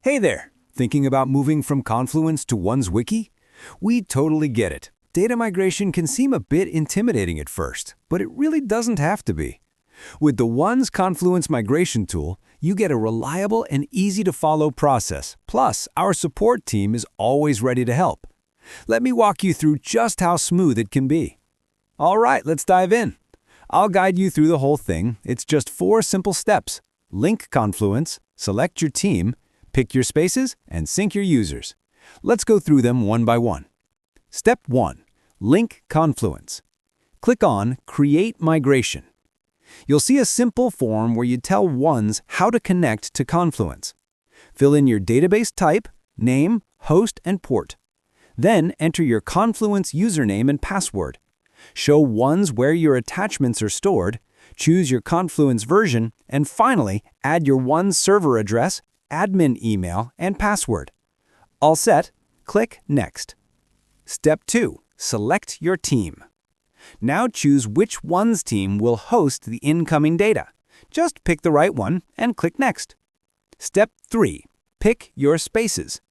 Hey there! Thinking about moving from Confluence to One's Wiki? We totally get it. Data migration can seem a bit intimidating at first, but it really doesn't have to be. With the One's Confluence Migration tool, you get a reliable and easy-to-follow process, plus our support team is always ready to help. Let me walk you through just how smooth it can be. All right, let's dive in. I'll guide you through the whole thing. It's just 4 simple steps. Link Confluence, select your team, pick your spaces, and sync your users. Let's go through them one by one. Step 1. Link Confluence. Click on Create Migration. You'll see a simple form where you tell Ones how to connect to Confluence. Fill in your database type, name, host, and port. Then enter your Confluence username and password. Show Ones where your attachments are stored, choose your Confluence version, and finally, add your Ones server address, admin email, and password. All set, click Next. Step 2. Select your team. Now choose which Ones team will host the incoming data. Just pick the right one and click Next. Step 3. Pick your spaces.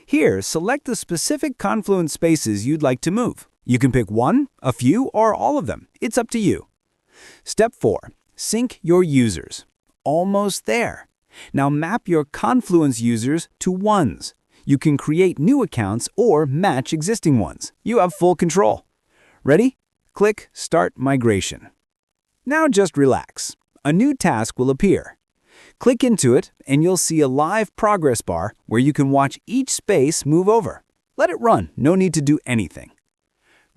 Here, select the specific Confluence spaces you'd like to move. You can pick one, a few, or all of them. It's up to you. Step 4. Sync your users. Almost there. Now map your Confluence users to Ones. You can create new accounts or match existing ones. You have full control. Ready? Click Start Migration. Now just relax. A new task will appear. Click into it and you'll see a live progress bar where you can watch each space move over. Let it run. No need to do anything.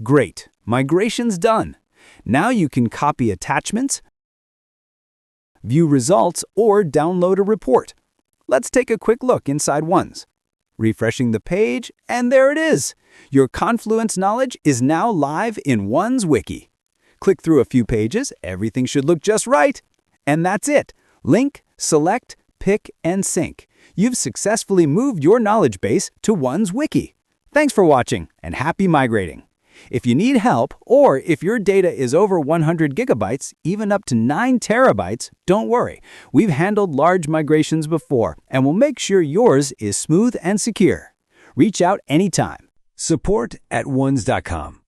Great. Migration's done. Now you can copy attachments, view results, or download a report. Let's take a quick look inside Ones. Refreshing the page, and there it is! Your Confluence knowledge is now live in One's Wiki. Click through a few pages, everything should look just right. And that's it! Link, select, pick, and sync. You've successfully moved your knowledge base to One's Wiki. Thanks for watching, and happy migrating! If you need help, or if your data is over 100 gigabytes, even up to 9 terabytes, don't worry. We've handled large migrations before, and we'll make sure yours is smooth and secure. Reach out anytime. Support@ones.com.